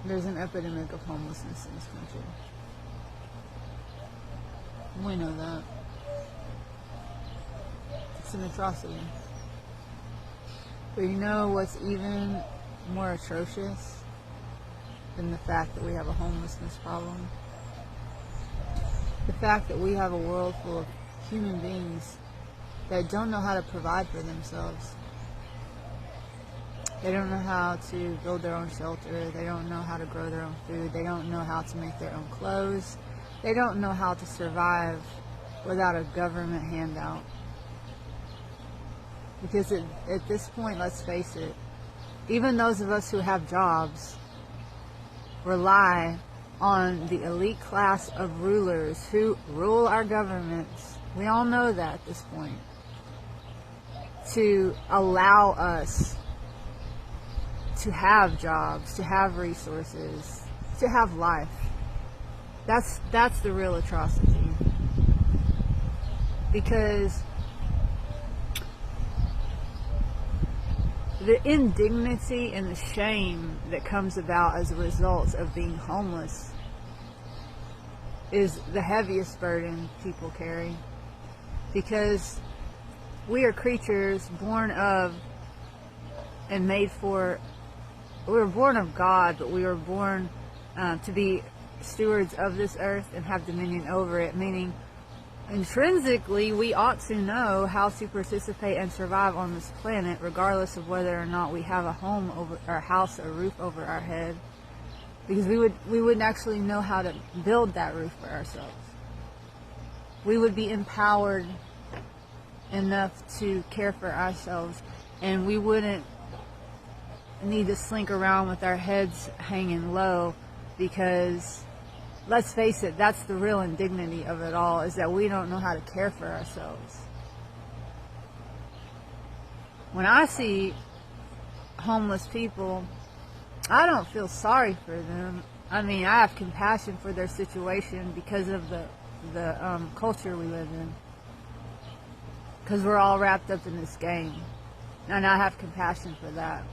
There's an epidemic of homelessness in this country. We know that. It's an atrocity. But you know what's even more atrocious than the fact that we have a homelessness problem? The fact that we have a world full of human beings that don't know how to provide for themselves. They don't know how to build their own shelter. They don't know how to grow their own food. They don't know how to make their own clothes. They don't know how to survive without a government handout. Because at this point, let's face it, even those of us who have jobs rely on the elite class of rulers who rule our governments. We all know that at this point. To allow us to have jobs, to have resources, to have life. That's the real atrocity. Because the indignity and the shame that comes about as a result of being homeless is the heaviest burden people carry. Because we are creatures born of and made for, we were born of God, but we were born to be stewards of this earth and have dominion over it, meaning intrinsically we ought to know how to participate and survive on this planet, regardless of whether or not we have a home over our house, a roof over our head, because we wouldn't actually know how to build that roof for ourselves. We would be empowered enough to care for ourselves, and we wouldn't need to slink around with our heads hanging low, because let's face it, that's the real indignity of it all, is that we don't know how to care for ourselves. When I see homeless people, I don't feel sorry for them. I mean, I have compassion for their situation because of the culture we live in. Because we're all wrapped up in this game. And I have compassion for that.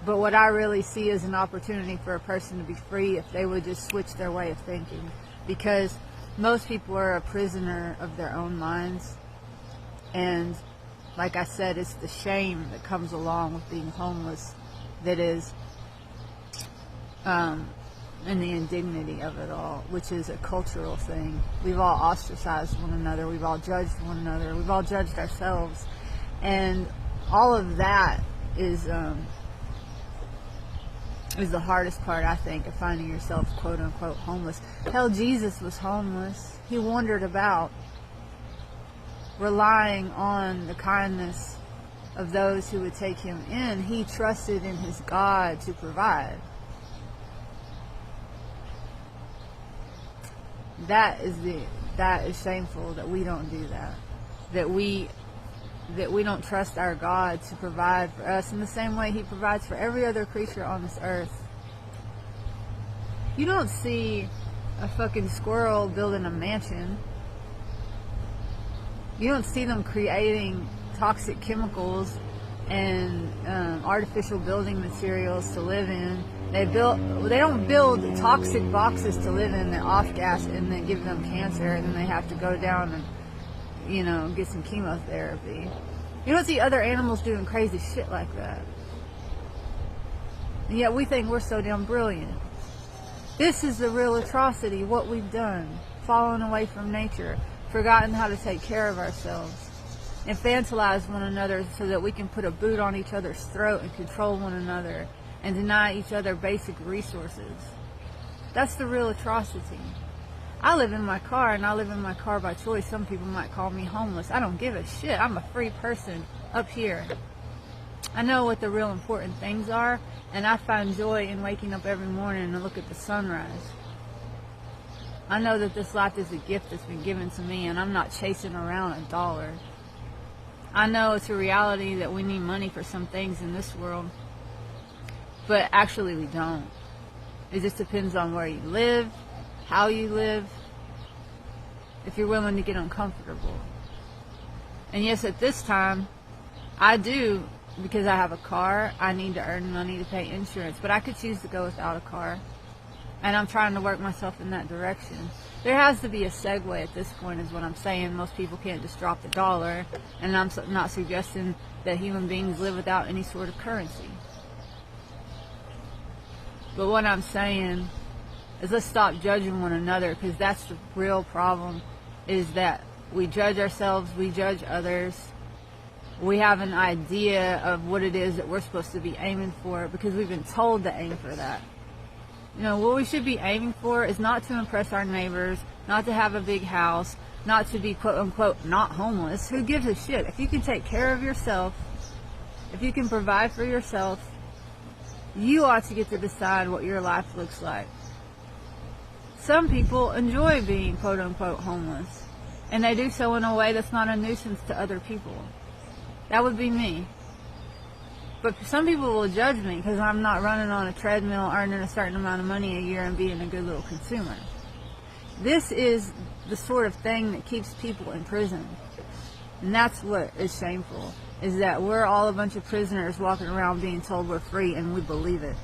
But what I really see is an opportunity for a person to be free if they would just switch their way of thinking. Because most people are a prisoner of their own minds. And like I said, it's the shame that comes along with being homeless that is, and the indignity of it all, which is a cultural thing. We've all ostracized one another. We've all judged one another. We've all judged ourselves. And all of that is the hardest part, I think, of finding yourself quote-unquote homeless. Hell, Jesus was homeless. He wandered about, relying on the kindness of those who would take him in. He trusted in his God to provide. That is shameful that we don't do that. That we don't trust our God to provide for us in the same way he provides for every other creature on this earth. You don't see a fucking squirrel building a mansion. You don't see them creating toxic chemicals and artificial building materials to live in. They don't build toxic boxes to live in that off-gas and then give them cancer, and then they have to go down and get some chemotherapy. You don't see other animals doing crazy shit like that. And yet we think we're so damn brilliant. This is the real atrocity, what we've done. Fallen away from nature, forgotten how to take care of ourselves, infantilize one another so that we can put a boot on each other's throat and control one another and deny each other basic resources. That's the real atrocity. I live in my car, and I live in my car by choice. Some people might call me homeless. I don't give a shit. I'm a free person up here. I know what the real important things are, and I find joy in waking up every morning and look at the sunrise. I know that this life is a gift that's been given to me, and I'm not chasing around a dollar. I know it's a reality that we need money for some things in this world, but actually we don't. It just depends on where you live, how you live, if you're willing to get uncomfortable. And yes, at this time, I do because I have a car, I need to earn money to pay insurance, but I could choose to go without a car. And I'm trying to work myself in that direction. There has to be a segue at this point, is what I'm saying. Most people can't just drop the dollar, and I'm not suggesting that human beings live without any sort of currency. But what I'm saying is, let's stop judging one another, because that's the real problem, is that we judge ourselves, we judge others. We have an idea of what it is that we're supposed to be aiming for, because we've been told to aim for that. You know, what we should be aiming for is not to impress our neighbors, not to have a big house, not to be quote-unquote not homeless. Who gives a shit? If you can take care of yourself, if you can provide for yourself, you ought to get to decide what your life looks like. Some people enjoy being quote-unquote homeless, and they do so in a way that's not a nuisance to other people. That would be me. But some people will judge me because I'm not running on a treadmill, earning a certain amount of money a year and being a good little consumer. This is the sort of thing that keeps people in prison. And that's what is shameful, is that we're all a bunch of prisoners walking around being told we're free, and we believe it.